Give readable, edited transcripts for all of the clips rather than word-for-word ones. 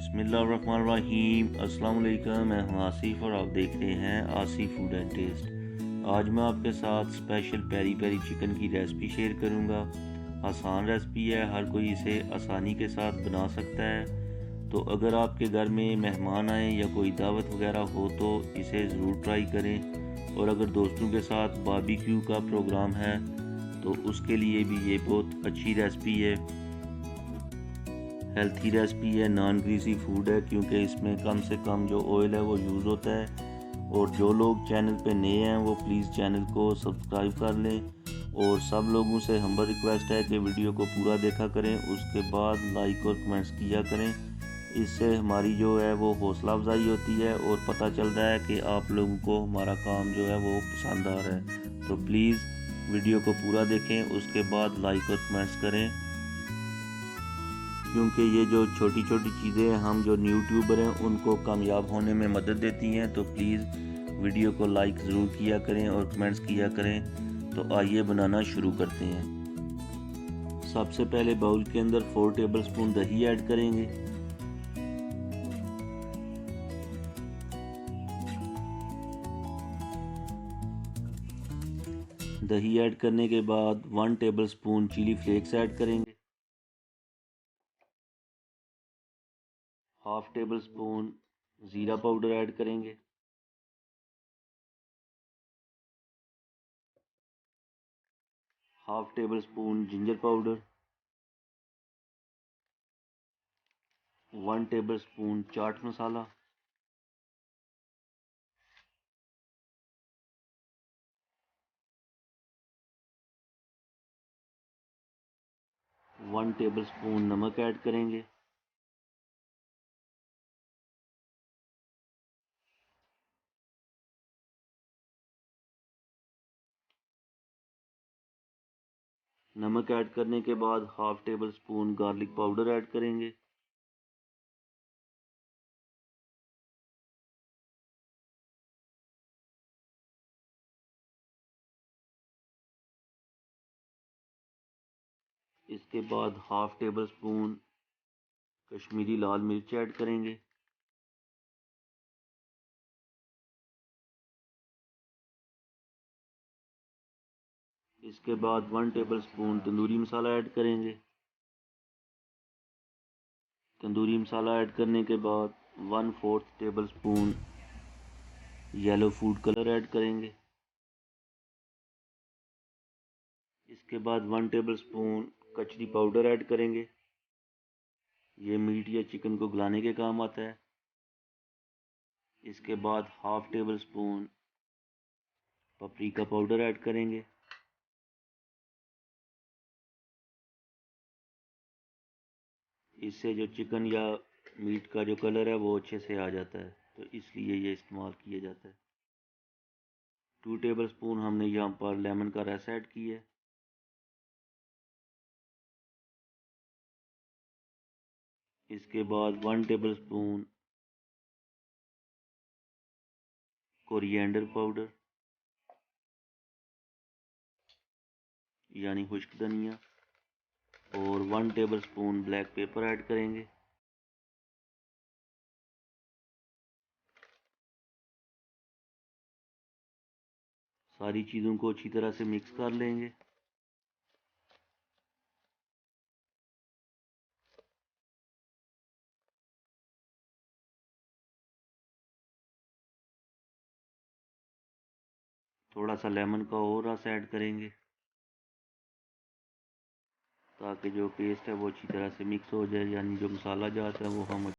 बिस्मिल्लाहिर्रहमानिर्रहीम। अस्सलाम वालेकुम। मैं हूं आसिफ और आप देख रहे हैं आसिफ फूड एंड टेस्ट। आज मैं आपके साथ स्पेशल पेरी पेरी चिकन की रेसिपी शेयर करूंगा। आसान रेसिपी है, हर कोई इसे आसानी के साथ बना सकता है। तो अगर आपके घर में मेहमान आए या कोई दावत वगैरह हो तो इसे ज़रूर ट्राई करें। और अगर दोस्तों के साथ बारबेक्यू का प्रोग्राम है तो उसके लिए भी ये बहुत अच्छी रेसिपी है। हेल्थी रेसिपी है, नॉन ग्रीसी फूड है क्योंकि इसमें कम से कम जो ऑयल है वो यूज़ होता है। और जो लोग चैनल पे नए हैं वो प्लीज़ चैनल को सब्सक्राइब कर लें। और सब लोगों से हम्बल रिक्वेस्ट है कि वीडियो को पूरा देखा करें, उसके बाद लाइक और कमेंट्स किया करें। इससे हमारी जो है वो हौसला अफजाई होती है और पता चलता है कि आप लोगों को हमारा काम जो है वो पसंद आ रहा है। तो प्लीज़ वीडियो को पूरा देखें, उसके बाद लाइक और कमेंट्स करें क्योंकि ये जो छोटी छोटी चीज़ें हम जो यूट्यूबर हैं उनको कामयाब होने में मदद देती हैं। तो प्लीज़ वीडियो को लाइक ज़रूर किया करें और कमेंट्स किया करें। तो आइए बनाना शुरू करते हैं। सबसे पहले बाउल के अंदर 4 टेबलस्पून दही ऐड करेंगे। दही ऐड करने के बाद 1 टेबलस्पून चिली फ्लेक्स ऐड करेंगे। हाफ टेबल स्पून ज़ीरा पाउडर ऐड करेंगे। Half table spoon ginger powder. 1 table spoon chaat masala. 1 table spoon नमक ऐड करेंगे। नमक ऐड करने के बाद हाफ table spoon garlic powder add करेंगे। इसके बाद हाफ टेबल स्पून कश्मीरी लाल मिर्च ऐड करेंगे। इसके बाद 1 table spoon tandoori masala add करेंगे। तंदूरी मसाला ऐड करने के बाद 1/4 table spoon yellow food colour add करेंगे। इसके बाद 1 टेबल स्पून कचरी पाउडर ऐड करेंगे। ये मीट या चिकन को गलाने के काम आता है। इसके बाद हाफ table spoon paprika powder add करेंगे। इससे जो चिकन या मीट का जो कलर है वो अच्छे से आ जाता है, तो इसलिए ये इस्तेमाल किया जाता है। 2 टेबल स्पून हमने यहाँ पर लेमन का रस ऐड किया है। इसके बाद 1 टेबल स्पून कोरिएंडर पाउडर यानी खुश्क धनिया और 1 table spoon black pepper add करेंगे। सारी चीज़ों को अच्छी तरह से मिक्स कर लेंगे। थोड़ा सा लेमन का और रस ऐड करेंगे ताकि जो पेस्ट है वो अच्छी तरह से मिक्स हो जाए, यानी जो मसाला जाता है वो हम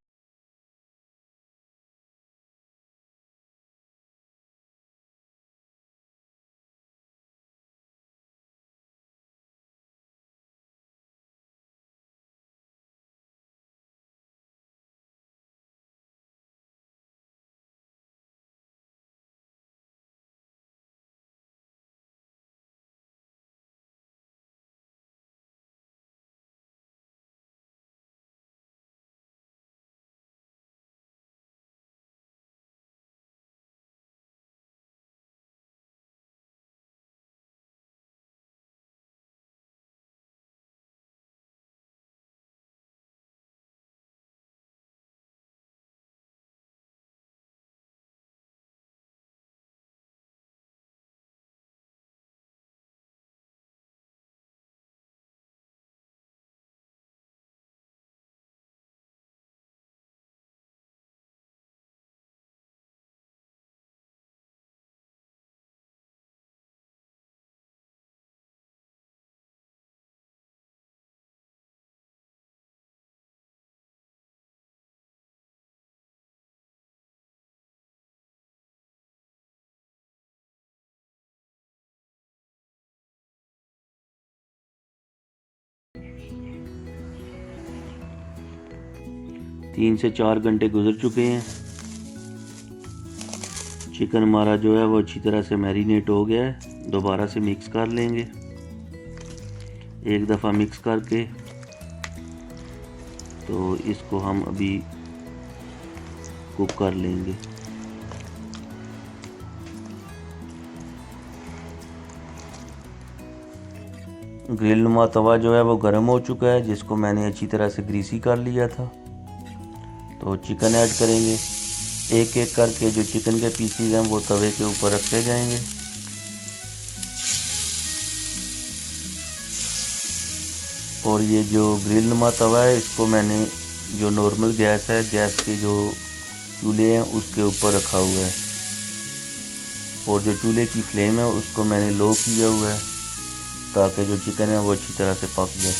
3 से 4 घंटे गुजर चुके हैं। चिकन हमारा जो है वो अच्छी तरह से मैरिनेट हो गया है। दोबारा से मिक्स कर लेंगे, एक दफ़ा मिक्स करके। तो इसको हम अभी कुक कर लेंगे। ग्रिल नुमा तवा जो है वो गर्म हो चुका है, जिसको मैंने अच्छी तरह से ग्रीसी कर लिया था। तो चिकन ऐड करेंगे, एक एक करके जो चिकन के पीसीज हैं वो तवे के ऊपर रखे जाएंगे। और ये जो ग्रिल नुमा तवा है, इसको मैंने जो नॉर्मल गैस है, गैस के जो चूल्हे हैं उसके ऊपर रखा हुआ है। और जो चूल्हे की फ्लेम है उसको मैंने लो किया हुआ है, ताकि जो चिकन है वो अच्छी तरह से पक जाए।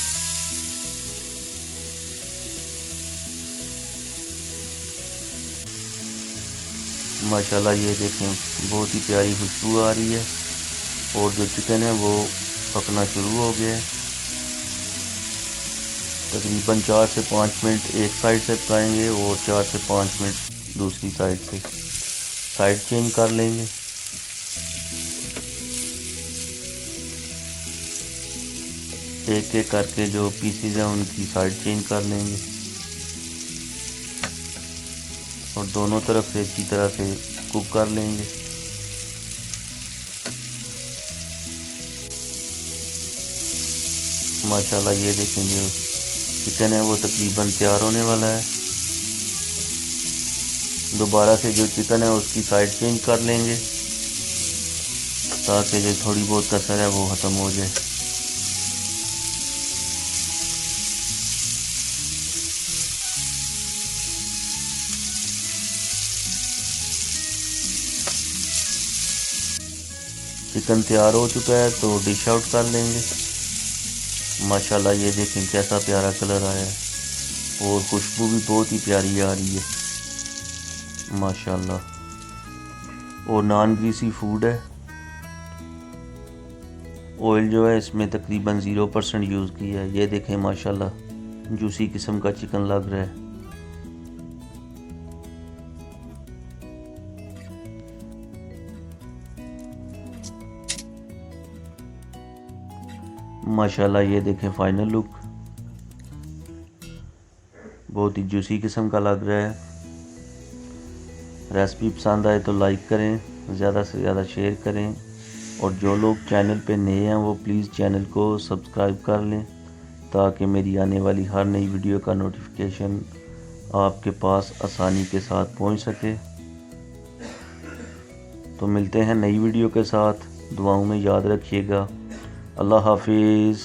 माशाल्लाह ये देखें, बहुत ही प्यारी खुशबू आ रही है। और जो चिकन है वो पकना शुरू हो गया है। तकरीबन 4 से 5 मिनट एक साइड से पकाएंगे और 4 से 5 मिनट दूसरी साइड से। साइड चेंज कर लेंगे। एक एक करके जो पीसीज हैं उनकी साइड चेंज कर लेंगे और दोनों तरफ से अच्छी तरह से कुक कर लेंगे। माशाल्लाह ये देखें, जो चिकन है वो तकरीबन तैयार होने वाला है। दोबारा से जो चिकन है उसकी साइड चेंज कर लेंगे, ताकि जो थोड़ी बहुत कसर है वो ख़त्म हो जाए। चिकन तैयार हो चुका है तो डिश आउट कर लेंगे। माशाल्लाह ये देखें कैसा प्यारा कलर आया है और खुशबू भी बहुत ही प्यारी आ रही है माशाल्लाह। और नॉन ग्रीसी फूड है। ऑयल जो है इसमें तकरीबन 0% यूज़ किया है। ये देखें माशाल्लाह जूसी किस्म का चिकन लग रहा है। माशाल्लाह ये देखें फाइनल लुक, बहुत ही जूसी किस्म का लग रहा है। रेसिपी पसंद आए तो लाइक करें, ज़्यादा से ज़्यादा शेयर करें। और जो लोग चैनल पे नए हैं वो प्लीज़ चैनल को सब्सक्राइब कर लें, ताकि मेरी आने वाली हर नई वीडियो का नोटिफिकेशन आपके पास आसानी के साथ पहुंच सके। तो मिलते हैं नई वीडियो के साथ। दुआओं में याद रखिएगा। अल्लाह हाफिज़।